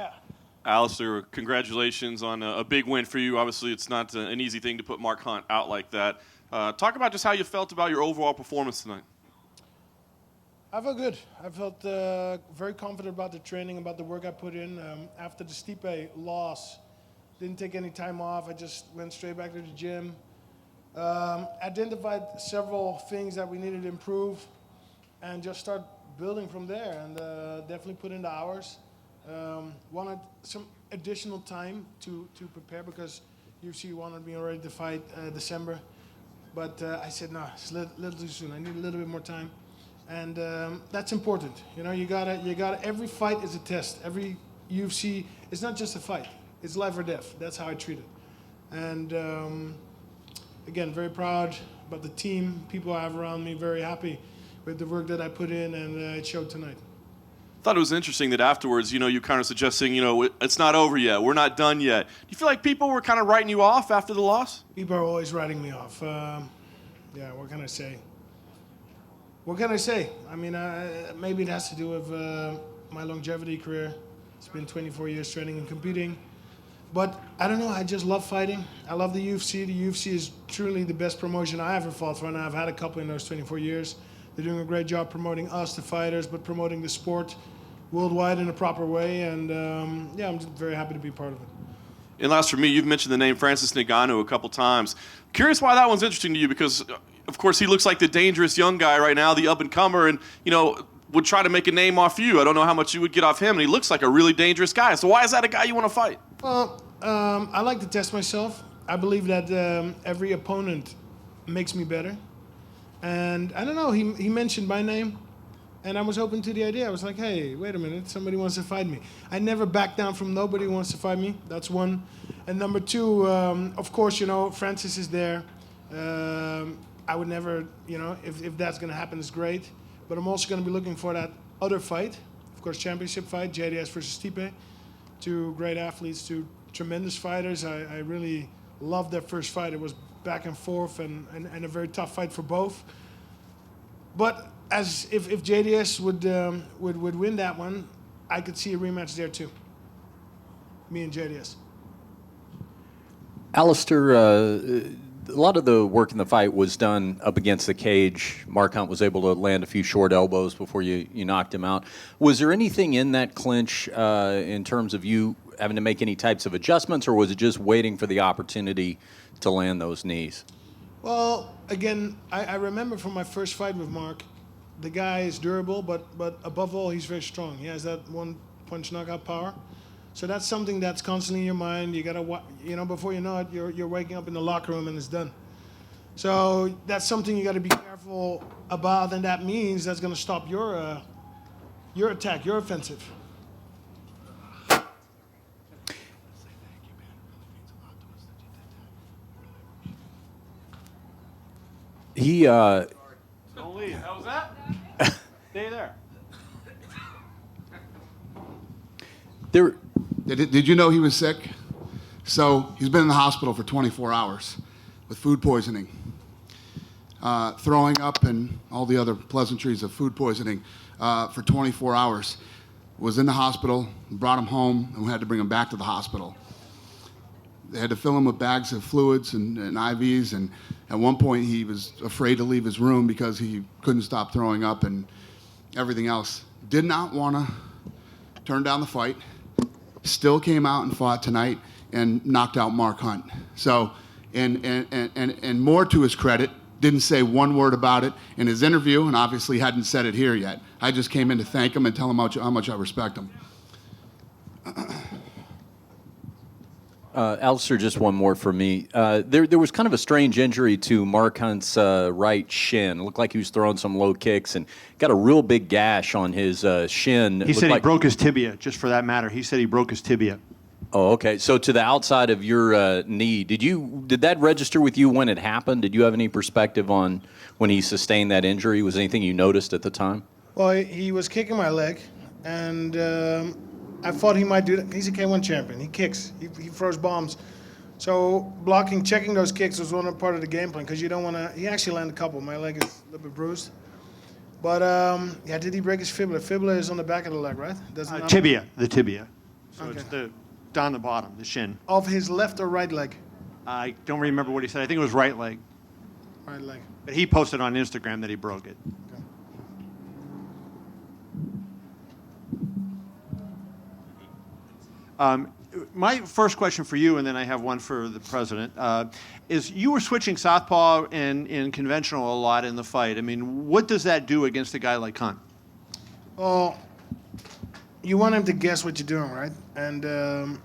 Yeah. Alistair, congratulations on a big win for you. Obviously, it's not an easy thing to put Mark Hunt out like that. Talk about just how you felt about your overall performance tonight. I felt good. I felt very confident about the training, about the work I put in. After the Stipe loss, didn't take any time off. I just went straight back to the gym. Identified several things that we needed to improve and just start building from there, and definitely put in the hours. Wanted some additional time to prepare because UFC wanted me already to fight December. But I said, no, it's a little too soon. I need a little bit more time. And that's important. You know, you gotta, every fight is a test. Every UFC, it's not just a fight. It's life or death. That's how I treat it. And again, very proud about the team, people I have around me, very happy with the work that I put in, and it showed tonight. I thought it was interesting that afterwards, you kind of suggesting, it's not over yet. We're not done yet. Do you feel like people were kind of writing you off after the loss? People are always writing me off. Yeah, what can I say? What can I say? I mean, maybe it has to do with my longevity career. It's been 24 years training and competing. But I don't know, I just love fighting. I love the UFC. The UFC is truly the best promotion I ever fought for, and I've had a couple in those 24 years. They're doing a great job promoting us, the fighters, but promoting the sport worldwide in a proper way. And yeah, I'm just very happy to be part of it. And last for me, you've mentioned the name Francis Ngannou a couple times. Curious why that one's interesting to you, because of course he looks like the dangerous young guy right now, the up-and-comer, and would try to make a name off you. I don't know how much you would get off him, and he looks like a really dangerous guy. So why is that a guy you want to fight? Well, I like to test myself. I believe that every opponent makes me better. And I don't know, he mentioned my name, and I was open to the idea. I was like, hey, wait a minute, somebody wants to fight me. I never back down from nobody who wants to fight me. That's one. And number two, of course, Francis is there. I would never, if that's going to happen, it's great. But I'm also going to be looking for that other fight, of course, championship fight, JDS versus Stipe. Two great athletes, two tremendous fighters. I really loved their first fight. It was back and forth and a very tough fight for both. But as if JDS would win that one, I could see a rematch there too. Me and JDS. Alistair, a lot of the work in the fight was done up against the cage. Mark Hunt was able to land a few short elbows before you knocked him out. Was there anything in that clinch in terms of you having to make any types of adjustments, or was it just waiting for the opportunity to land those knees? Well, again, I remember from my first fight with Mark, the guy is durable, but above all, he's very strong. He has that one punch knockout power. So that's something that's constantly in your mind. You gotta, before you know it, you're waking up in the locker room and it's done. So that's something you gotta be careful about, and that means that's gonna stop your attack, your offensive. Don't leave. How was that? Stay there. Did you know he was sick? So he's been in the hospital for 24 hours with food poisoning, throwing up and all the other pleasantries of food poisoning for 24 hours. Was in the hospital, brought him home, and we had to bring him back to the hospital. They had to fill him with bags of fluids and IVs, and at one point he was afraid to leave his room because he couldn't stop throwing up and everything else. Did not want to turn down the fight. Still came out and fought tonight and knocked out Mark Hunt. So, and more to his credit, didn't say one word about it in his interview, and obviously hadn't said it here yet. I just came in to thank him and tell him how much I respect him. Alistair, just one more for me. There was kind of a strange injury to Mark Hunt's right shin. It looked like he was throwing some low kicks and got a real big gash on his shin. He said he broke his tibia, just for that matter. He said he broke his tibia. Oh, okay. So to the outside of your knee, did that register with you when it happened? Did you have any perspective on when he sustained that injury? Was anything you noticed at the time? Well, he was kicking my leg, and I thought he might do that. He's a K1 champion. He kicks. He throws bombs. So checking those kicks was one part of the game plan, because you don't want to. He actually landed a couple. My leg is a little bit bruised. But yeah, did he break his fibula? Fibula is on the back of the leg, right? Tibia, the tibia. So it's Okay. down the bottom, the shin. Of his left or right leg? I don't remember what he said. I think it was right leg. Right leg. But he posted on Instagram that he broke it. Okay. My first question for you, and then I have one for the president, is you were switching southpaw and conventional a lot in the fight. I mean, what does that do against a guy like Hunt? Well, you want him to guess what you're doing, right? And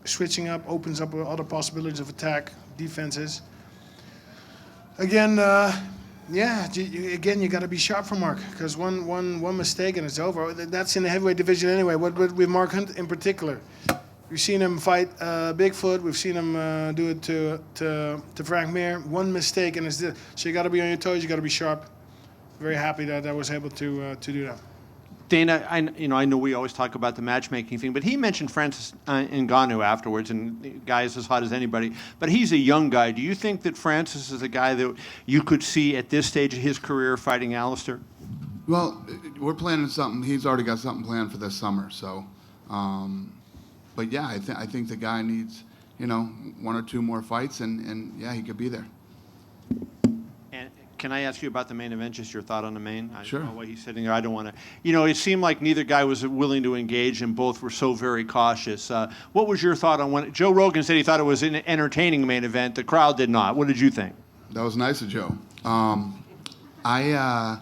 switching up opens up other possibilities of attack, defenses. Again, you got to be sharp for Mark, because one mistake and it's over. That's in the heavyweight division anyway. What with Mark Hunt in particular, we've seen him fight Bigfoot. We've seen him do it to Frank Mir. One mistake and it's so you got to be on your toes. You got to be sharp. Very happy that I was able to do that. Dana, I know we always talk about the matchmaking thing, but he mentioned Francis Ngannou afterwards, and the guy is as hot as anybody. But he's a young guy. Do you think that Francis is a guy that you could see at this stage of his career fighting Alistair? Well, we're planning something. He's already got something planned for this summer. So, but yeah, I think the guy needs, one or two more fights, and yeah, he could be there. And can I ask you about the main event, just your thought on the main? Sure. I don't know why he's sitting there. I don't want to. It seemed like neither guy was willing to engage, and both were so very cautious. What was your thought on when Joe Rogan said he thought it was an entertaining main event? The crowd did not. What did you think? That was nice of Joe. When I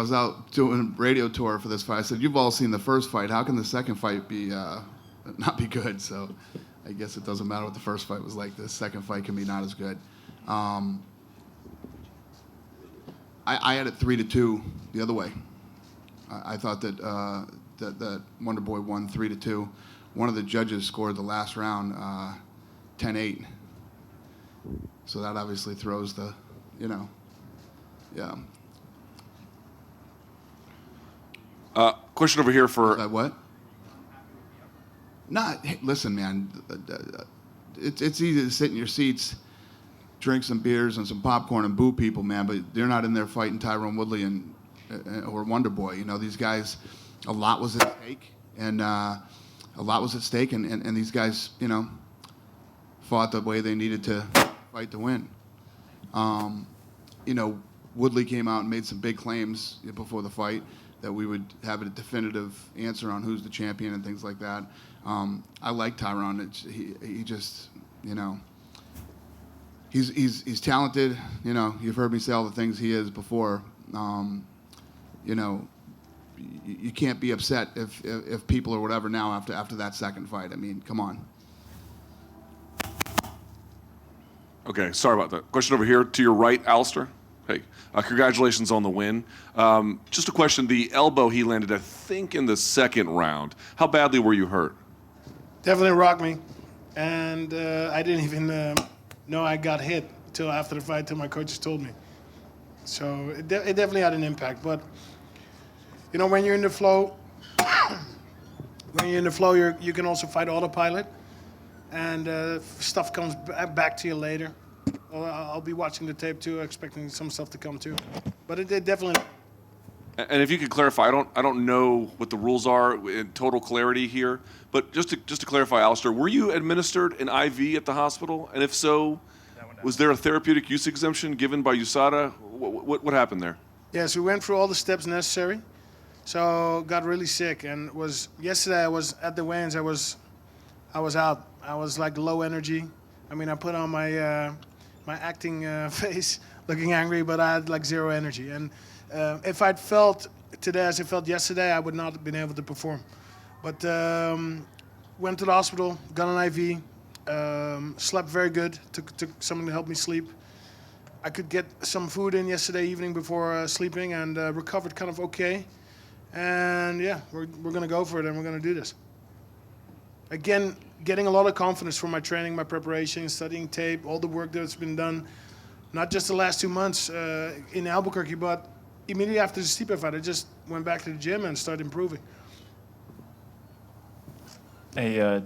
was out doing a radio tour for this fight, I said, "You've all seen the first fight. How can the second fight be not be good?" So, I guess it doesn't matter what the first fight was like. The second fight can be not as good. I had it 3-2 the other way. I thought that that Wonder Boy won 3-2. One of the judges scored the last round 10-8. So that obviously throws the, yeah. Question over here for That what? Hey, listen, man. It's easy to sit in your seats, drink some beers and some popcorn and boo people, man. But they're not in there fighting Tyrone Woodley or Wonder Boy. These guys, a lot was at stake, and and these guys, fought the way they needed to fight to win. Woodley came out and made some big claims before the fight that we would have a definitive answer on who's the champion and things like that. I like Tyrone. He just, he's talented. You've heard me say all the things he is before. You can't be upset if people or whatever now after that second fight. I mean, come on. Okay, sorry about that. Question over here to your right, Alistair. Hey, congratulations on the win. Just a question, the elbow he landed, I think, in the second round. How badly were you hurt? Definitely rocked me, and I didn't even know I got hit until after the fight, till my coaches told me. So it definitely had an impact. But when you're in the flow, you can also fight autopilot, and stuff comes back to you later. I'll be watching the tape too, expecting some stuff to come too. But it definitely. And if you could clarify, I don't know what the rules are in total clarity here, but just to clarify, Alistair, were you administered an IV at the hospital? And if so, was there a therapeutic use exemption given by USADA? What happened there? Yes, we went through all the steps necessary. So got really sick, and yesterday I was at the weigh-ins. I was out. I was like low energy. I mean, I put on my my acting face, looking angry, but I had like zero energy. And if I'd felt today as I felt yesterday, I would not have been able to perform. But went to the hospital, got an IV, slept very good, took something to help me sleep. I could get some food in yesterday evening before sleeping, and recovered kind of okay. And yeah, we're going to go for it, and we're going to do this. Again, getting a lot of confidence from my training, my preparation, studying tape, all the work that's been done, not just the last 2 months in Albuquerque, but immediately after the Stipe fight, I just went back to the gym and started improving. Hey,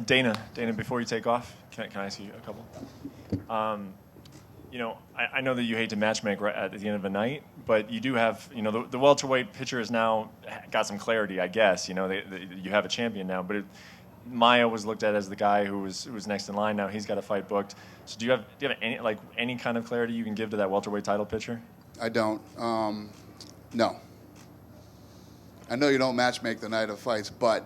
Dana, before you take off, can I ask you a couple? I know that you hate to matchmake right at the end of a night, but you do have, the welterweight pitcher has now got some clarity, I guess. You have a champion now, but Maia was looked at as the guy who was next in line. Now he's got a fight booked. So do you have any kind of clarity you can give to that welterweight title pitcher? I don't. No. I know you don't matchmake the night of fights, but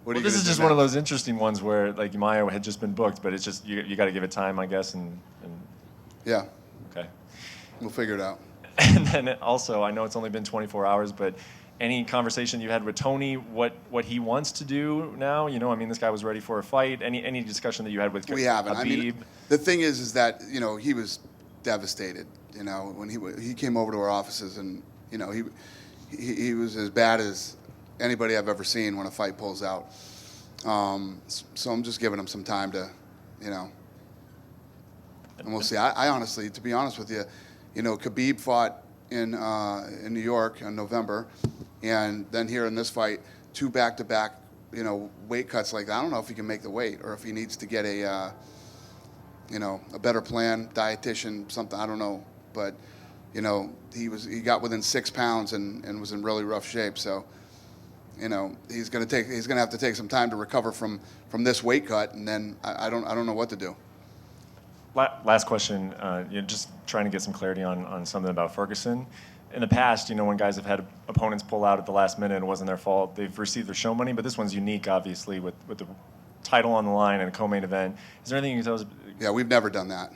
what are you This gonna is do just now? one of those interesting ones where like Maia had just been booked, but it's just you got to give it time, I guess. And Yeah, okay. we'll figure it out. And then also, I know it's only been 24 hours, but any conversation you had with Tony, what he wants to do now? This guy was ready for a fight. Any discussion that you had with We haven't. Khabib? The thing is that he was devastated. When he came over to our offices, and he was as bad as anybody I've ever seen when a fight pulls out. So I'm just giving him some time to, and we'll see. I honestly, to be honest with you, Khabib fought in New York in November, and then here in this fight, 2 back-to-back, weight cuts like that. I don't know if he can make the weight or if he needs to get a better plan, dietitian, something. I don't know, but he got within 6 pounds and was in really rough shape. So he's gonna have to take some time to recover from this weight cut, and then I don't know what to do. Last question, just trying to get some clarity on something about Ferguson. In the past, when guys have had opponents pull out at the last minute and it wasn't their fault, they've received their show money, but this one's unique, obviously, with the title on the line and a co-main event. Is there anything you can tell us? Yeah, we've never done that.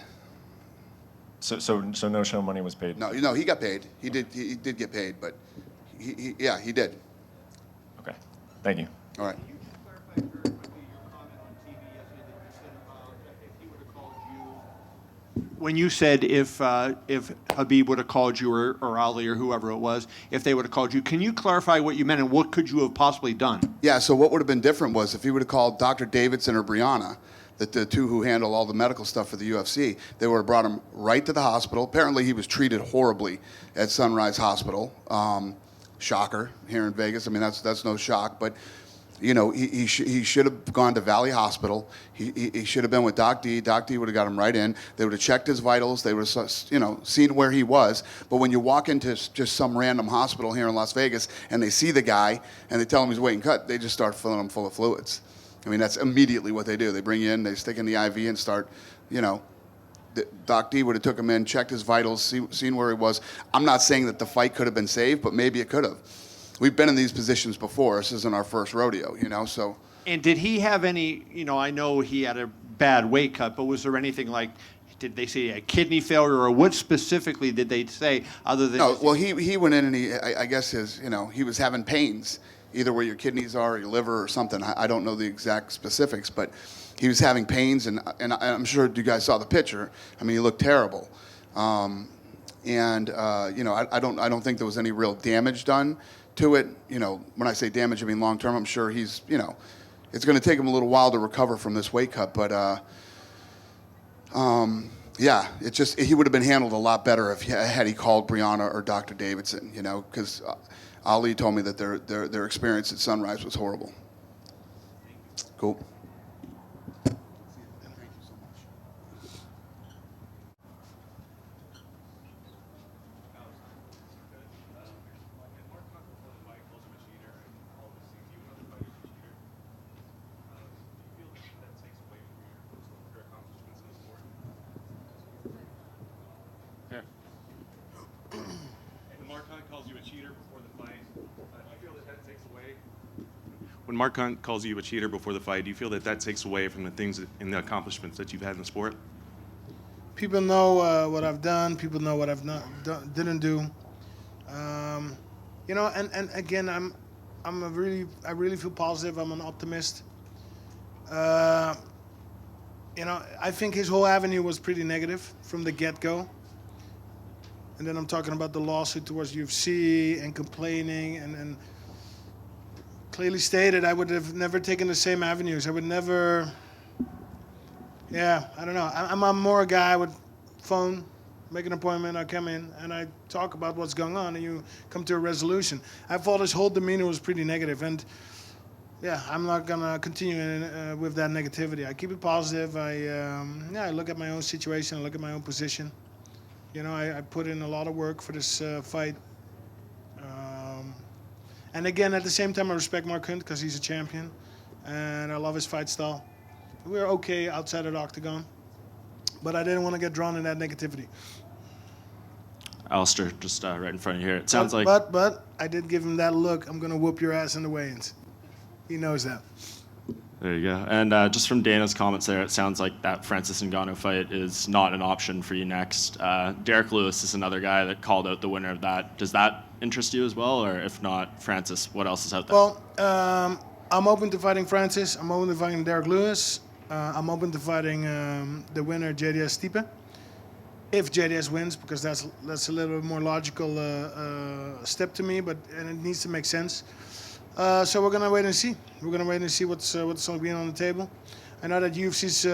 So no show money was paid? No, he got paid. He did get paid, but he did. Okay, thank you. All right. When you said if Khabib would have called you or Ali or whoever it was, if they would have called you, can you clarify what you meant and what could you have possibly done? Yeah, so what would have been different was if he would have called Dr. Davidson or Brianna, the two who handle all the medical stuff for the UFC, they would have brought him right to the hospital. Apparently he was treated horribly at Sunrise Hospital. Shocker here in Vegas. I mean, that's no shock, but he should have gone to Valley Hospital. He should have been with Doc D. Doc D would have got him right in. They would have checked his vitals. They would have, seen where he was. But when you walk into just some random hospital here in Las Vegas and they see the guy and they tell him he's waiting cut, they just start filling him full of fluids. I mean, that's immediately what they do. They bring you in, they stick in the IV and start, Doc D would have took him in, checked his vitals, seen where he was. I'm not saying that the fight could have been saved, but maybe it could have. We've been in these positions before. This isn't our first rodeo, so. And did he have any, I know he had a bad weight cut, but was there anything like, did they say a kidney failure, or what specifically did they say other than? No, well, he went in and I guess he was having pains, either where your kidneys are or your liver or something. I don't know the exact specifics, but he was having pains, and I'm sure you guys saw the picture. I mean, he looked terrible. I don't think there was any real damage done to it. When I say damage, I mean long term. I'm sure he's, it's going to take him a little while to recover from this weight cut, but yeah, he would have been handled a lot better had he called Brianna or Dr. Davidson, because Ali told me that their experience at Sunrise was horrible. Cool. When Mark Hunt calls you a cheater before the fight, do you feel that takes away from the things and the accomplishments that you've had in the sport? People know what I've done. People know what I've didn't do. And again, I really feel positive. I'm an optimist. I think his whole avenue was pretty negative from the get-go. And then I'm talking about the lawsuit towards UFC and complaining and clearly stated I would have never taken the same avenues. I would never, I don't know. I'm more a guy I would phone, make an appointment, I come in, and I talk about what's going on, and you come to a resolution. I thought his whole demeanor was pretty negative. And, yeah, I'm not gonna continue with that negativity. I keep it positive. I look at my own situation. I look at my own position. You know, I put in a lot of work for this fight. And again, at the same time, I respect Mark Hunt because he's a champion, and I love his fight style. We're okay outside of the octagon, but I didn't want to get drawn in that negativity. Alistair, just right in front of you here. It sounds like. But I did give him that look. I'm gonna whoop your ass in the weigh-ins. He knows that. There you go. And just from Dana's comments there, it sounds like that Francis Ngannou fight is not an option for you next. Derek Lewis is another guy that called out the winner of that. Does that interest you as well? Or if not, Francis, what else is out there? Well, I'm open to fighting Francis. I'm open to fighting Derek Lewis. I'm open to fighting the winner, JDS Stipe. If JDS wins, because that's a little bit more logical step to me, and it needs to make sense. So we're gonna wait and see. We're gonna wait and see what's going to be on the table. I know that UFC's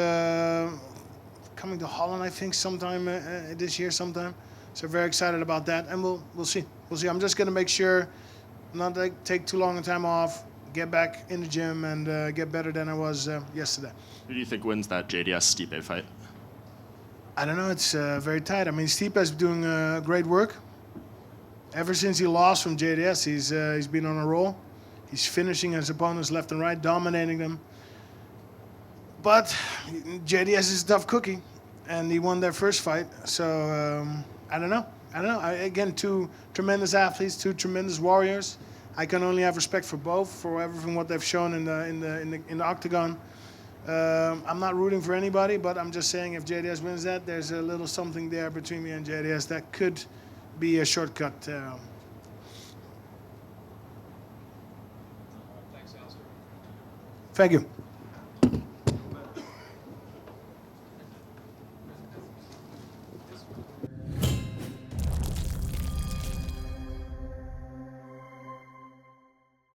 coming to Holland, I think, sometime this year, sometime. So very excited about that, and we'll see. We'll see. I'm just gonna make sure not to take too long a time off, get back in the gym, and get better than I was yesterday. Who do you think wins that JDS Stipe fight? I don't know. It's very tight. I mean, Stipe's doing great work. Ever since he lost from JDS, he's been on a roll. He's finishing his opponents left and right, dominating them. But JDS is a tough cookie, and he won their first fight. So I don't know. Again, two tremendous athletes, two tremendous warriors. I can only have respect for both, for everything what they've shown in the octagon. I'm not rooting for anybody, but I'm just saying if JDS wins that, there's a little something there between me and JDS that could be a shortcut. Thank you.